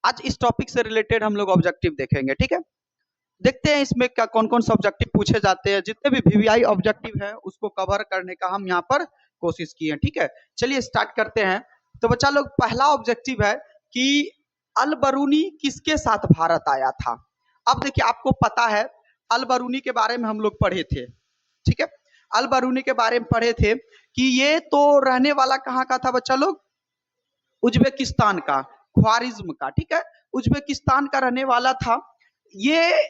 आज इस टॉपिक से रिलेटेड हम लोग ऑब्जेक्टिव देखेंगे, ठीक है। देखते हैं इसमें क्या कौन कौन से ऑब्जेक्टिव पूछे जाते हैं। जितने भी वीवीआई ऑब्जेक्टिव है उसको कवर करने का हम यहाँ पर कोशिश किए हैं, ठीक है। चलिए स्टार्ट करते हैं। तो बच्चा लोग पहला ऑब्जेक्टिव है कि अल बरूनी किसके साथ भारत आया था। अब देखिए आपको पता है अल बरूनी के बारे में हम लोग पढ़े थे, ठीक है। अल बरूनी के बारे में पढ़े थे कि ये तो रहने वाला कहाँ का था बच्चा लोग, उज्बेकिस्तान का, ख्वारिज्म का, ठीक है। उज्बेकिस्तान का रहने वाला था ये।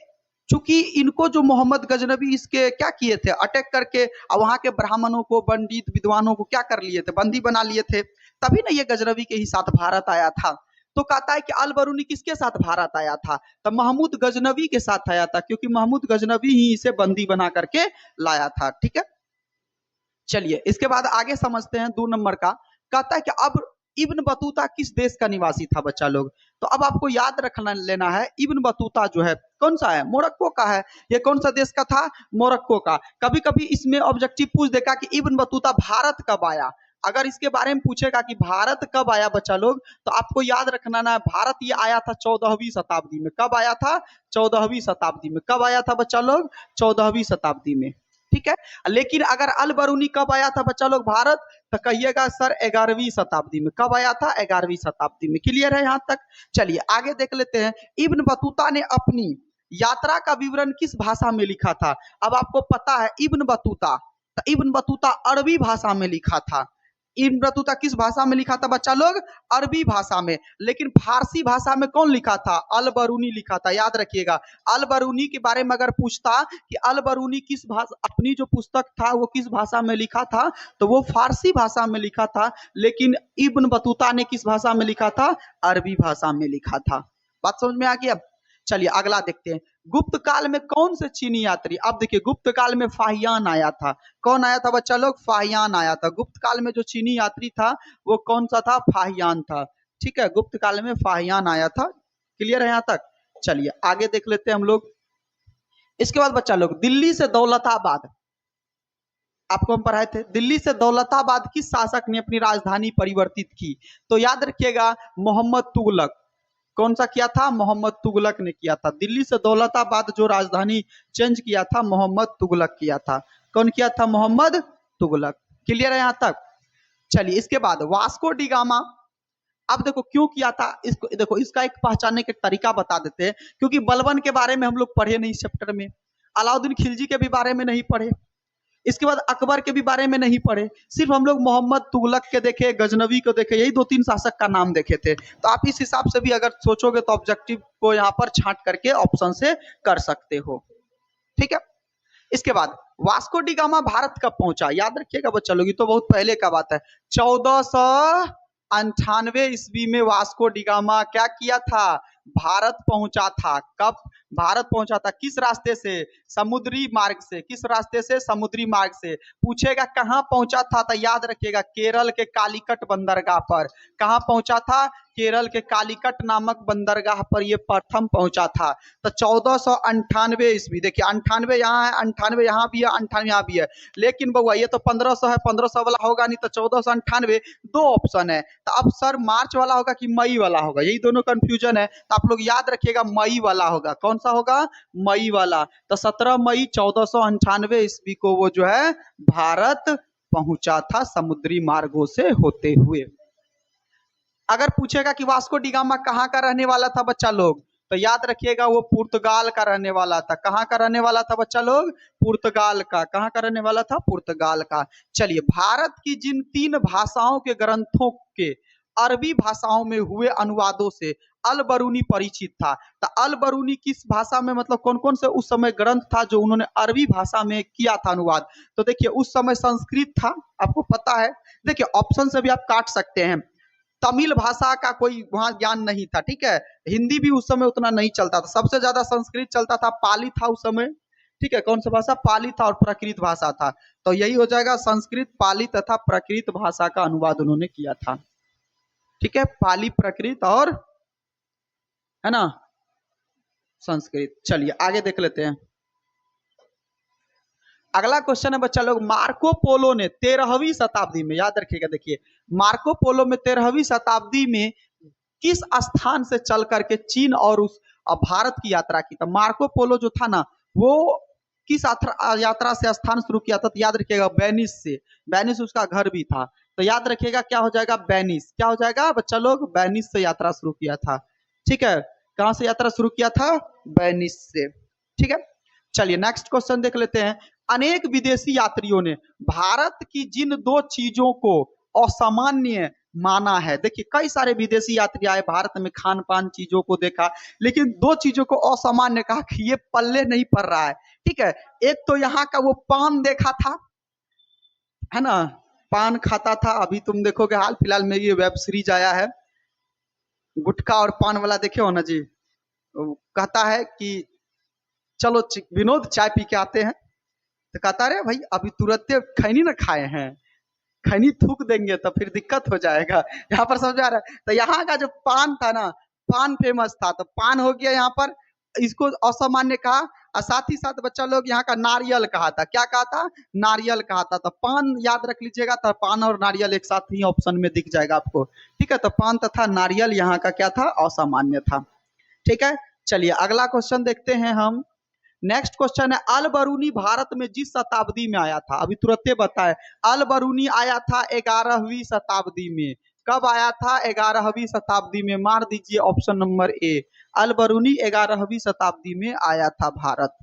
चूंकि इनको जो मोहम्मद गजनबी इसके क्या किए थे, अटैक करके और वहां के ब्राह्मणों को, पंडित विद्वानों को क्या कर लिए थे, बंदी बना लिए थे। तभी ना ये गजनबी के ही साथ भारत आया था। तो कहता है कि अल बरूनी किसके साथ भारत आया था, तो महमूद गजनबी के साथ आया था, क्योंकि महमूद गजनबी ही इसे बंदी बना करके लाया था, ठीक है। चलिए इसके बाद आगे समझते हैं 2 नंबर का। कहता है कि अब इब्न बतूता किस देश का निवासी था बच्चा लोग। तो अब आपको याद रखना लेना है, इब्न बतूता जो है कौन सा है, मोरक्को का है। ये कौन सा देश का था, मोरक्को का। कभी कभी इसमें ऑब्जेक्टिव पूछ देगा कि इब्न बतूता भारत कब आया। अगर इसके बारे में पूछेगा कि भारत कब आया बच्चा लोग, तो आपको याद रखना ना, भारत ये आया था 14वीं शताब्दी में। कब आया था, 14वीं शताब्दी में। कब आया था बच्चा लोग, 14वीं शताब्दी में, ठीक है। लेकिन अगर अल बरूनी कब आया था बच्चा लोग भारत, तो कहिएगा सर 11वीं शताब्दी में। कब आया था, 11वीं शताब्दी में। क्लियर है यहाँ तक। चलिए आगे देख लेते हैं। इब्न बतूता ने अपनी यात्रा का विवरण किस भाषा में लिखा था। अब आपको पता है इब्न बतूता, तो इब्न बतूता अरबी भाषा में लिखा था। इब्न बतूता किस भाषा में लिखा था बच्चा लोग, अरबी भाषा में। लेकिन फारसी भाषा में कौन लिखा था, अल बरूनी लिखा था। याद रखिएगा अल बरूनी के बारे में अगर पूछता कि अल बरूनी किस भाषा, अपनी जो पुस्तक था वो किस भाषा में लिखा था, तो वो फारसी भाषा में लिखा था। लेकिन इब्न बतूता ने किस भाषा में लिखा था, अरबी भाषा में लिखा था। बात समझ में आ गया। चलिए अगला देखते हैं। गुप्त काल में कौन से चीनी यात्री, अब देखिए गुप्त काल में फाहियान आया था। कौन आया था बच्चा लोग, फाहियान आया था। गुप्त काल में जो चीनी यात्री था वो कौन सा था, फाहियान था, ठीक है। गुप्त काल में फाहियान आया था। क्लियर है यहाँ तक। चलिए आगे देख लेते हैं हम लोग। इसके बाद बच्चा लोग दिल्ली से दौलताबाद, आपको हम पढ़ाए थे, दिल्ली से दौलताबाद किस शासक ने अपनी राजधानी परिवर्तित की। तो याद रखिएगा मोहम्मद तुगलक। कौन सा किया था, मोहम्मद तुगलक ने किया था। दिल्ली से दौलताबाद जो राजधानी चेंज किया था, मोहम्मद तुगलक किया था। कौन किया था, मोहम्मद तुगलक। क्लियर है यहाँ तक। चलिए इसके बाद वास्को डिगामा, अब देखो क्यों किया था इसको, देखो इसका एक पहचानने का तरीका बता देते हैं। क्योंकि बलबन के बारे में हम लोग पढ़े नहीं इस चैप्टर में, अलाउद्दीन खिलजी के भी बारे में नहीं पढ़े, इसके बाद अकबर के भी बारे में नहीं पढ़े। सिर्फ हम लोग मोहम्मद तुगलक के देखे, गजनवी को देखे, यही 2-3 शासक का नाम देखे थे। तो आप इस हिसाब से भी अगर सोचोगे तो ऑब्जेक्टिव को यहाँ पर छांट करके ऑप्शन से कर सकते हो, ठीक है। इसके बाद वास्को डी गामा भारत कब पहुंचा। याद रखिएगा बच्चा लोग, ये तो बहुत पहले का बात है। 1498 ईस्वी में वास्को डी गामा क्या किया था, भारत पहुंचा था। कब भारत पहुंचा था, किस रास्ते से, समुद्री मार्ग से। किस रास्ते से, समुद्री मार्ग से। पूछेगा कहां पहुंचा था, तो याद रखिएगा केरल के कालीकट बंदरगाह पर। कहां पहुंचा था, केरल के कालीकट नामक बंदरगाह पर ये प्रथम पहुंचा था। तो 1498 ईस्वी, देखिए 98 यहाँ है, 98 यहाँ भी है, 98 यहाँ भी है। लेकिन बउआ ये तो 1500 है, 1500 वाला होगा नहीं, तो 1498 दो ऑप्शन है। तो अब सर मार्च वाला होगा कि मई वाला होगा, यही दोनों कंफ्यूजन है। तो आप लोग याद रखिएगा मई वाला होगा। कौन सा होगा, मई वाला। तो 17 मई 1498 ईस्वी को वो जो है भारत पहुंचा था समुद्री मार्गों से होते हुए। अगर पूछेगा कि वास्को डिगामा कहाँ का रहने वाला था बच्चा लोग, तो याद रखिएगा वो पुर्तगाल का रहने वाला था। कहाँ का रहने वाला था बच्चा लोग, पुर्तगाल का। कहाँ का रहने वाला था, पुर्तगाल का। चलिए भारत की जिन 3 भाषाओं के ग्रंथों के अरबी भाषाओं में हुए अनुवादों से अल बरूनी परिचित था। तो अल बरूनी किस भाषा में, मतलब कौन कौन से उस समय ग्रंथ था जो उन्होंने अरबी भाषा में किया था अनुवाद। तो देखिए उस समय संस्कृत था, आपको पता है। देखिए ऑप्शन से भी आप काट सकते हैं। तमिल भाषा का कोई वहां ज्ञान नहीं था, ठीक है। हिंदी भी उस समय उतना नहीं चलता था, सबसे ज्यादा संस्कृत चलता था, पाली था उस समय, ठीक है। कौन सा भाषा, पाली था, और प्राकृत भाषा था। तो यही हो जाएगा, संस्कृत, पाली तथा प्राकृत भाषा का अनुवाद उन्होंने किया था, ठीक है। पाली, प्राकृत और है ना संस्कृत। चलिए आगे देख लेते हैं। अगला क्वेश्चन है बच्चा लोग, मार्को पोलो ने 13वीं शताब्दी में, याद रखिएगा, देखिए मार्को पोलो में 13वीं शताब्दी में किस स्थान से चल करके चीन और उस भारत की यात्रा की था। मार्को पोलो जो था ना, वो किस यात्रा से स्थान शुरू किया था, तो याद रखिएगा वेनिस से। वेनिस उसका घर भी था, तो याद रखिएगा क्या हो जाएगा, वेनिस। क्या हो जाएगा बच्चा लोग, वेनिस से यात्रा शुरू किया था। ठीक है, कहां से यात्रा शुरू किया था, वेनिस से। ठीक है, चलिए नेक्स्ट क्वेश्चन देख लेते हैं। अनेक विदेशी यात्रियों ने भारत की जिन दो चीजों को असामान्य माना है, देखिए कई सारे विदेशी यात्री आए भारत में, खान पान चीजों को देखा, लेकिन दो चीजों को असामान्य कहा कि ये पल्ले नहीं पड़ रहा है। ठीक है, एक तो यहाँ का वो पान देखा था, है ना, पान खाता था। अभी तुम देखोगे हाल फिलहाल में ये वेब सीरीज आया है गुटखा और पान वाला, देखे हो ना जी। कहता है कि चलो विनोद चाय पी के आते हैं, तो कहता है भाई अभी तुरंत खैनी ना खाए हैं, खैनी थूक देंगे तो फिर दिक्कत हो जाएगा। यहाँ पर समझ आ रहा है, तो यहाँ का जो पान था ना, पान फेमस था, तो पान हो गया यहाँ पर, इसको असामान्य कहा। और साथ ही साथ बच्चा लोग यहाँ का नारियल कहा था, क्या कहा था, नारियल कहा था। तो पान याद रख लीजिएगा, तो पान और नारियल एक साथ ही ऑप्शन में दिख जाएगा आपको। ठीक है, तो पान तथा नारियल यहाँ का क्या था, असामान्य था। ठीक है, चलिए अगला क्वेश्चन देखते हैं हम। नेक्स्ट क्वेश्चन है, अल बरूनी भारत में जिस शताब्दी में आया था, अभी तुरंत बताए। अल बरूनी आया था 11वीं शताब्दी में। कब आया था, 11वीं शताब्दी में। मार दीजिए ऑप्शन नंबर ए, अल बरूनी 11वीं शताब्दी में आया था भारत।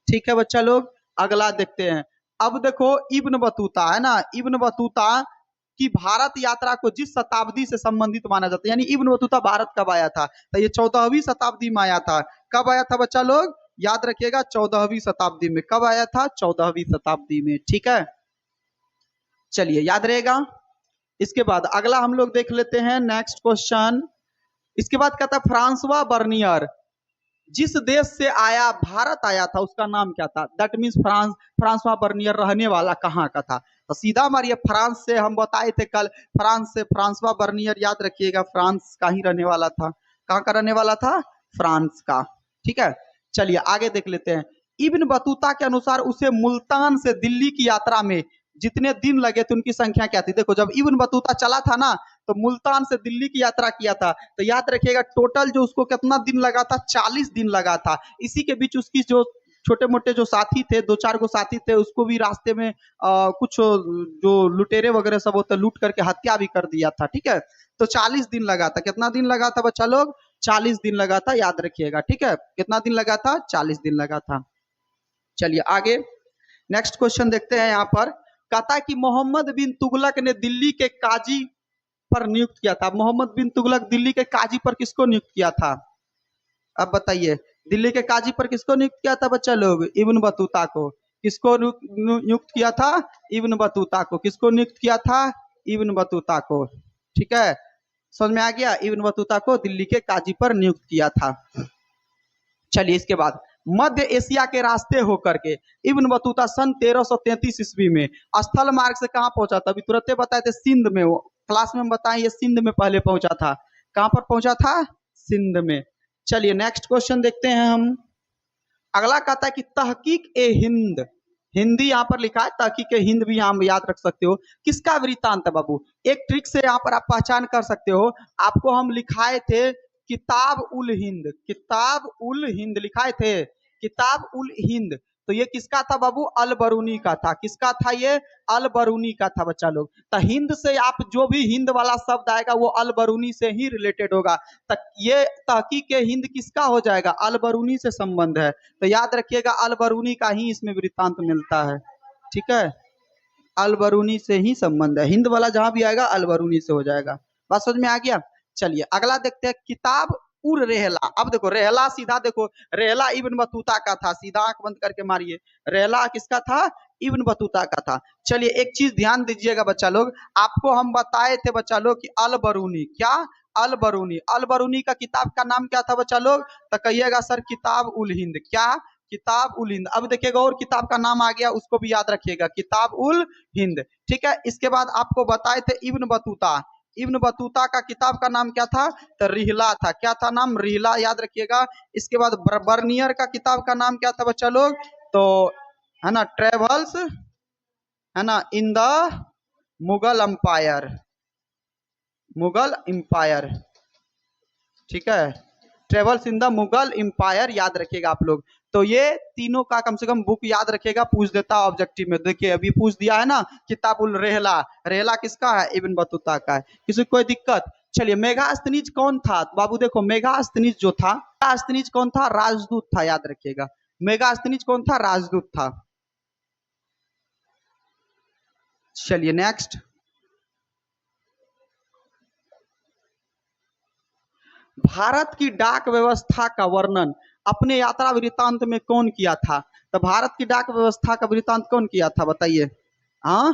ठीक है बच्चा लोग, अगला देखते हैं। अब देखो इब्न बतूता है ना, इब्न बतूता की भारत यात्रा को जिस शताब्दी से संबंधित माना जाता है, यानी इब्न बतूता भारत कब आया था, तो ये 14वीं शताब्दी में आया था। कब आया था बच्चा लोग, याद रखिएगा 14वीं शताब्दी में। कब आया था, 14वीं शताब्दी में। ठीक है, चलिए याद रहेगा। इसके बाद अगला हम लोग देख लेते हैं नेक्स्ट क्वेश्चन। इसके बाद कहता है फ्रांसवा बर्नियर जिस देश से आया, भारत आया था, उसका नाम क्या था। दैट मीन्स फ्रांसवा बर्नियर रहने वाला कहाँ का था, तो सीधा मारिए फ्रांस से। हम बताए थे कल, फ्रांस से फ्रांसवा बर्नियर, याद रखिएगा फ्रांस का ही रहने वाला था। कहाँ का रहने वाला था, फ्रांस का। ठीक है, चलिए आगे देख लेते हैं। इब्न बतूता के अनुसार उसे मुल्तान से दिल्ली की यात्रा में जितने दिन लगे थे उनकी संख्या क्या थी। देखो जब इब्न बतूता चला था ना, तो मुल्तान से दिल्ली की यात्रा किया था, तो याद रखिएगा टोटल जो उसको कितना दिन लगा था, 40 दिन लगा था। इसी के बीच उसकी जो छोटे मोटे जो साथी थे, दो चार गो साथी थे, उसको भी रास्ते में कुछ जो लुटेरे वगैरह सब होते लूट करके हत्या भी कर दिया था। ठीक है, तो 40 दिन लगा था। कितना दिन लगा था बच्चा लोग, 40 दिन लगा था, याद रखिएगा। ठीक है, कितना दिन लगा था, 40 दिन लगा था। चलिए आगे नेक्स्ट क्वेश्चन देखते हैं। यहाँ पर कहता है कि मोहम्मद बिन तुगलक ने दिल्ली के काजी पर नियुक्त किया था। मोहम्मद बिन तुगलक दिल्ली के काजी पर किसको नियुक्त किया था, अब बताइए। दिल्ली के काजी पर किसको नियुक्त किया था बच्चा लोग, इब्न बतूता को। किसको नियुक्त किया था, इब्न बतूता को। किसको नियुक्त किया था, इब्न बतूता को। ठीक है, समझ में आ गया, इब्न बतूता को दिल्ली के काजी पर नियुक्त किया था। चलिए इसके बाद मध्य एशिया के रास्ते होकर के इब्न बतूता सन 1333 ईस्वी में स्थल मार्ग से कहां पहुंचा था। अभी तुरंत बताए थे सिंध में, वो क्लास में बताएं, ये सिंध में पहले पहुंचा था। कहां पर पहुंचा था, सिंध में। चलिए नेक्स्ट क्वेश्चन देखते हैं हम। अगला कहता है कि तहकीक ए हिंद, हिंदी यहाँ पर लिखा है, तहकीक ए हिंद भी यहाँ याद रख सकते हो। किसका वृत्तांत है बाबू, एक ट्रिक से यहाँ पर आप पहचान कर सकते हो। आपको हम लिखाए थे किताब उल हिंद, किताब उल हिंद लिखाए थे, किताब उल हिंद। तो ये किसका था बाबू, अल बरूनी का था। किसका था ये, अल बरूनी का था बच्चा लोग। तो हिंद से आप जो भी हिंद वाला शब्द आएगा वो अल बरूनी से ही रिलेटेड होगा। तक ये तहकीक हिंद किसका हो जाएगा, अल बरूनी से संबंध है। तो याद रखिएगा अल बरूनी का ही इसमें वृत्तांत मिलता है। ठीक है, अल बरूनी से ही संबंध है, हिंद वाला जहां भी आएगा अल बरूनी से हो जाएगा। बात समझ में आ गया। चलिए अगला देखते हैं, किताब उर रेहला। अब देखो रेहला, सीधा देखो रेहला इब्न बतूता का था, सीधा आंख बंद करके मारिए, रेहला किसका था, इब्न बतूता का था। चलिए एक चीज ध्यान दीजिएगा बच्चा लोग, आपको हम बताए थे बच्चा लोग कि अल बरूनी, क्या, अल बरूनी, अल बरूनी का किताब का नाम क्या था बच्चा लोग, तो कहिएगा सर किताब उल हिंद। क्या, किताब उल हिंद। अब देखिएगा और किताब का नाम आ गया, उसको भी याद रखिएगा, किताब उल हिंद। ठीक है, इसके बाद आपको बताए थे इब्न बतूता, इब्न बतूता का किताब का नाम क्या था, तो रिहला था। क्या था नाम, रिहला, याद रखिएगा। इसके बाद बर्नियर का किताब का नाम क्या था बच्चा लोग, तो है ना ट्रेवल्स, है ना in the Mughal empire, Mughal empire. ठीक है, travels in the Mughal empire याद रखिएगा आप लोग। तो ये तीनों का कम से कम बुक याद रखिएगा, पूछ देता ऑब्जेक्टिव में। देखिए अभी पूछ दिया है ना, किताबुल रेहला, रेहला किसका है? इब्न बतूता का है। किसी को कोई दिक्कत? चलिए, मेगास्थनीज कौन था बाबू? देखो मेगास्थनीज जो था, मेगास्थनीज कौन था? राजदूत था, याद रखिएगा। मेगास्थनीज कौन था? राजदूत था। चलिए नेक्स्ट, भारत की डाक व्यवस्था का वर्णन अपने यात्रा वृत्तांत में कौन किया था? तो भारत की डाक व्यवस्था का वृत्तांत कौन किया था बताइए? हाँ,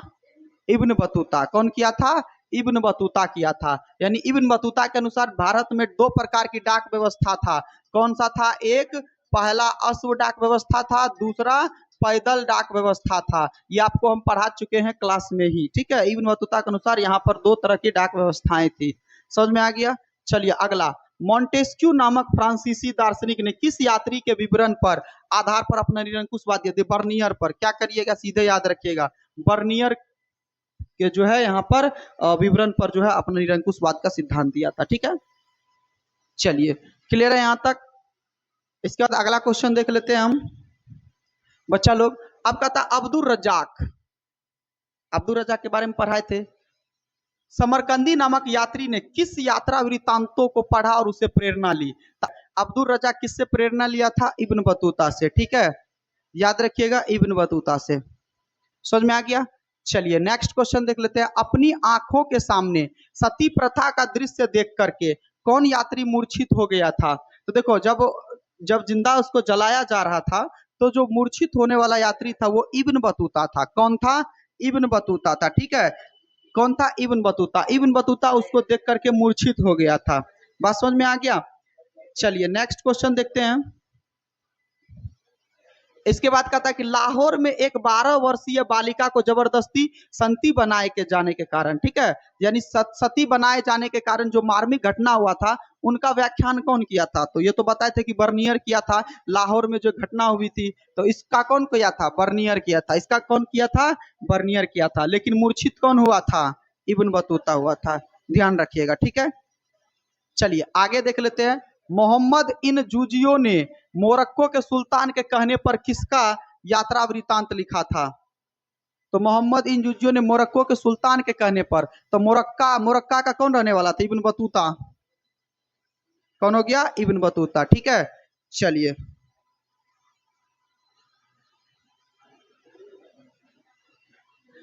इब्न बतूता। कौन किया था? इब्न बतूता किया था। यानी इब्न बतूता के अनुसार भारत में दो प्रकार की डाक व्यवस्था था। कौन सा था? एक पहला अश्व डाक व्यवस्था था, दूसरा पैदल डाक व्यवस्था था। ये आपको हम पढ़ा चुके हैं क्लास में ही, ठीक है। इब्न बतूता के अनुसार यहाँ पर दो तरह की डाक व्यवस्थाएं थी। समझ में आ गया? चलिए अगला, मॉन्टेस्क्यू नामक फ्रांसीसी दार्शनिक ने किस यात्री के विवरण पर आधार पर अपना निरंकुशवाद दिया? बर्नियर पर। क्या करिएगा? सीधे याद रखिएगा, बर्नियर के जो है यहाँ पर विवरण पर जो है अपना निरंकुशवाद का सिद्धांत दिया था, ठीक है। चलिए क्लियर है यहाँ तक? इसके बाद अगला क्वेश्चन देख लेते हैं हम बच्चा लोग। अब कहता अब्दुल रज्जाक, अब्दुल रज्जाक के बारे में पढ़ाए थे। समरकंदी नामक यात्री ने किस यात्रा वृत्तांतों को पढ़ा और उससे प्रेरणा ली? अब्दुल रज्जाक किससे प्रेरणा लिया था? इब्न बतूता से, ठीक है। याद रखिएगा, इब्न बतूता से। समझ में आ गया? चलिए नेक्स्ट क्वेश्चन देख लेते हैं। अपनी आंखों के सामने सती प्रथा का दृश्य देख करके कौन यात्री मूर्छित हो गया था? तो देखो, जब जब जिंदा उसको जलाया जा रहा था, तो जो मूर्छित होने वाला यात्री था वो इब्न बतूता था। कौन था? इब्न बतूता था, ठीक है। कौन था? Ibn Battuta. इब्न बतूता उसको देख करके मूर्छित हो गया था। बात समझ में आ गया? चलिए नेक्स्ट क्वेश्चन देखते हैं। इसके बाद कहता है कि लाहौर में एक 12 वर्षीय बालिका को जबरदस्ती सती बनाए के जाने के कारण, ठीक है, यानी सती बनाए जाने के कारण जो मार्मिक घटना हुआ था, उनका व्याख्यान कौन किया था? तो ये तो बताए थे कि बर्नियर किया था। लाहौर में जो घटना हुई थी, तो इसका कौन किया था? बर्नियर किया था। इसका कौन किया था? बर्नियर किया था। लेकिन मूर्छित कौन हुआ था? इब्न बतूता हुआ था। ध्यान रखिएगा, ठीक है। चलिए आगे देख लेते हैं। मोहम्मद इन जूजियो ने मोरक्को के सुल्तान के कहने पर किसका यात्रा वृत्तांत लिखा था? तो मोहम्मद इन जूजियो ने मोरक्को के सुल्तान के कहने पर, तो मोरक्का, मोरक्का का कौन रहने वाला था? Ibn Battuta. कौन हो गया? इब्न बतूता, ठीक है। चलिए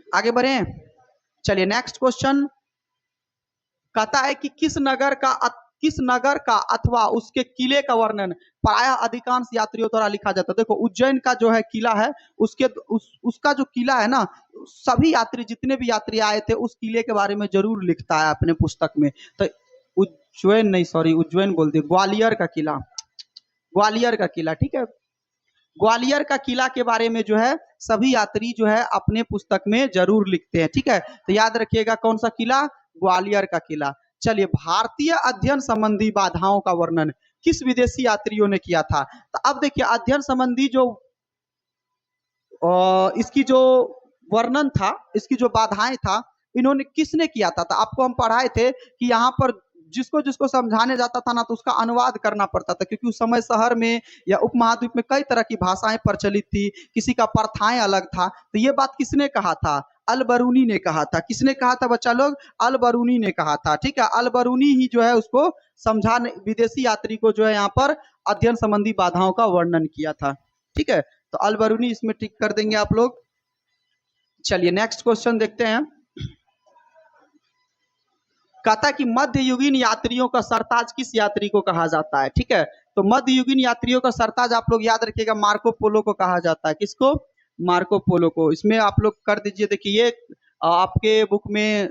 आगे बढ़े। चलिए नेक्स्ट क्वेश्चन कहता है कि किस नगर का अथवा उसके किले का वर्णन प्रायः अधिकांश यात्रियों द्वारा लिखा जाता है? देखो उज्जैन का जो है किला है, उसका जो किला है ना, सभी यात्री, जितने भी यात्री आए थे, उस किले के बारे में जरूर लिखता है अपने पुस्तक में। तो उज्जैन नहीं, सॉरी, उज्जैन बोल दिया, ग्वालियर का किला, ग्वालियर का किला, ठीक है। ग्वालियर का किला के बारे में जो है सभी यात्री जो है अपने पुस्तक में जरूर लिखते हैं, ठीक है। तो याद रखिएगा, कौन सा किला? ग्वालियर का किला। चलिए, भारतीय अध्ययन संबंधी बाधाओं का वर्णन किस विदेशी यात्रियों ने किया था? तो अब देखिए, अध्ययन संबंधी जो इसकी जो वर्णन था, इसकी जो बाधाएं था, इन्होंने किसने किया था? तो आपको हम पढ़ाए थे कि यहाँ पर जिसको जिसको समझाने जाता था ना, तो उसका अनुवाद करना पड़ता था, क्योंकि उस समय शहर में या उपमहाद्वीप में कई तरह की भाषाएं प्रचलित थी, किसी का प्रथाएं अलग था। तो ये बात किसने कहा था? अल बरूनी ने कहा था। किसने कहा था बच्चा लोग? अल बरूनी ने कहा था, ठीक है। अल बरूनी ही जो है उसको समझाने, विदेशी यात्री को जो है यहाँ पर अध्ययन संबंधी बाधाओं का वर्णन किया था, ठीक है। तो अल बरूनी इसमें टिक कर देंगे आप लोग। चलिए नेक्स्ट क्वेश्चन देखते हैं। कहता है कि मध्ययुगीन यात्रियों का सरताज किस यात्री को कहा जाता है? ठीक है, तो मध्ययुगीन यात्रियों का सरताज आप लोग याद रखिएगा, मार्को पोलो को कहा जाता है। किसको? मार्को पोलो को। इसमें आप लोग कर दीजिए, देखिए ये आपके बुक में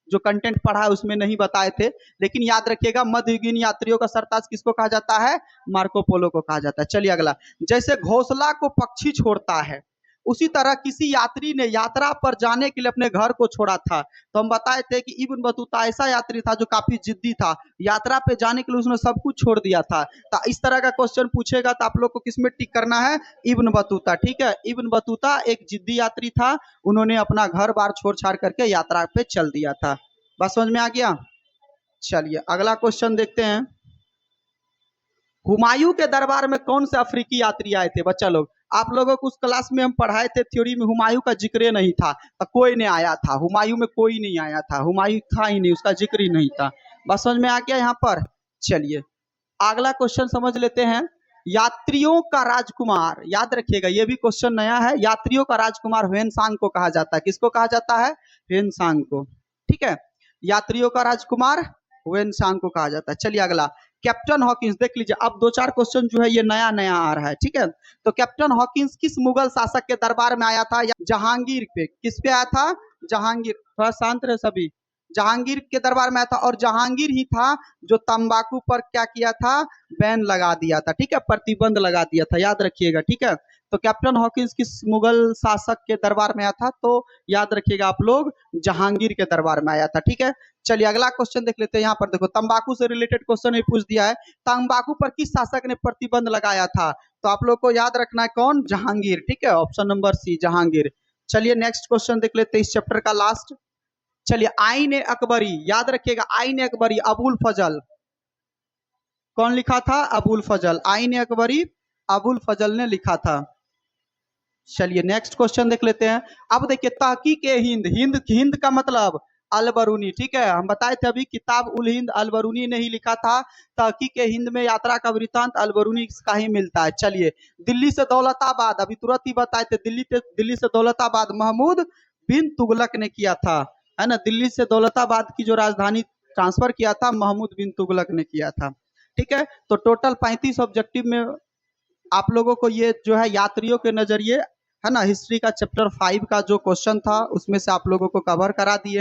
जो कंटेंट पढ़ा है उसमें नहीं बताए थे, लेकिन याद रखिएगा, मध्ययुगीन यात्रियों का सरताज किसको कहा जाता है? मार्को पोलो को कहा जाता है। चलिए अगला, जैसे घोंसला को पक्षी छोड़ता है, उसी तरह किसी यात्री ने यात्रा पर जाने के लिए अपने घर को छोड़ा था। तो हम बताए थे कि इब्न बतूता ऐसा यात्री था जो काफी जिद्दी था, यात्रा पे जाने के लिए उसने सब कुछ छोड़ दिया था। तो इस तरह का क्वेश्चन पूछेगा तो आप लोग को किसमें टिक करना है? इब्न बतूता, ठीक है। इब्न बतूता एक जिद्दी यात्री था, उन्होंने अपना घर बार छोड़ छाड़ करके यात्रा पे चल दिया था। बस समझ में आ गया? चलिए अगला क्वेश्चन देखते हैं। हुमायूं के दरबार में कौन से अफ्रीकी यात्री आए थे बच्चा लोग? आप लोगों को उस क्लास में हम पढ़ाए थे थ्योरी में, हुमायूं का जिक्र नहीं था, तो कोई नहीं आया था हुमायूं में, कोई नहीं आया था, हुमायूं था ही नहीं, उसका जिक्र ही नहीं था। बस समझ में आ गया यहाँ पर? चलिए अगला क्वेश्चन समझ लेते हैं। यात्रियों का राजकुमार, याद रखिएगा ये भी क्वेश्चन नया है। यात्रियों का राजकुमार ह्वेनसांग को कहा जाता है। किसको कहा जाता है? ह्वेनसांग को। ठीक है, यात्रियों का राजकुमार ह्वेनसांग को कहा जाता है। चलिए अगला, कैप्टन हॉकिंस। देख लीजिए अब दो चार क्वेश्चन जो है ये नया नया आ रहा है। ठीक है, तो कैप्टन हॉकिंस किस मुगल शासक के दरबार में आया था? जहांगीर पे। किस पे आया था? जहांगीर। थोड़ा शांत रहे सभी। जहांगीर के दरबार में आया था, और जहांगीर ही था जो तंबाकू पर क्या किया था? बैन लगा दिया था। ठीक है, प्रतिबंध लगा दिया था, याद रखिएगा। ठीक है, तो कैप्टन हॉकिंस किस मुगल शासक के दरबार में आया था? तो याद रखिएगा आप लोग, जहांगीर के दरबार में आया था। ठीक है, चलिए अगला क्वेश्चन देख लेते हैं। यहाँ पर देखो तंबाकू से रिलेटेड क्वेश्चन भी पूछ दिया है। तंबाकू पर किस शासक ने प्रतिबंध लगाया था? तो आप लोग को याद रखना है कौन? जहांगीर। ठीक है, ऑप्शन नंबर सी जहांगीर। चलिए नेक्स्ट क्वेश्चन देख लेते हैं, इस चैप्टर का लास्ट। चलिए आईन अकबरी, याद रखिएगा आईन अकबरी अबुल फजल, कौन लिखा था? अबुल फजल। आईन अकबरी अबुल फजल ने लिखा था। चलिए नेक्स्ट क्वेश्चन देख लेते हैं। अब देखिए तहकीक हिंद, हिंद हिंद का मतलब अलबरूनी। ठीक है, हम बताए थे अभी किताब उल हिंद अलबरूनी ने ही लिखा था। तहकीक हिंद में यात्रा का वृतांत अलबरूनी का ही मिलता है। चलिए दिल्ली से दौलताबाद, अभी तुरंत ही बताए थे, दिल्ली से दौलताबाद महमूद बिन तुगलक ने किया था, है ना? दिल्ली से दौलताबाद की जो राजधानी ट्रांसफर किया था महमूद बिन तुगलक ने किया था। ठीक है, तो टोटल 35 ऑब्जेक्टिव में आप लोगों को ये जो है यात्रियों के नजरिए, है ना, हिस्ट्री का चैप्टर 5 का जो क्वेश्चन था उसमें से आप लोगों को कवर करा दिए।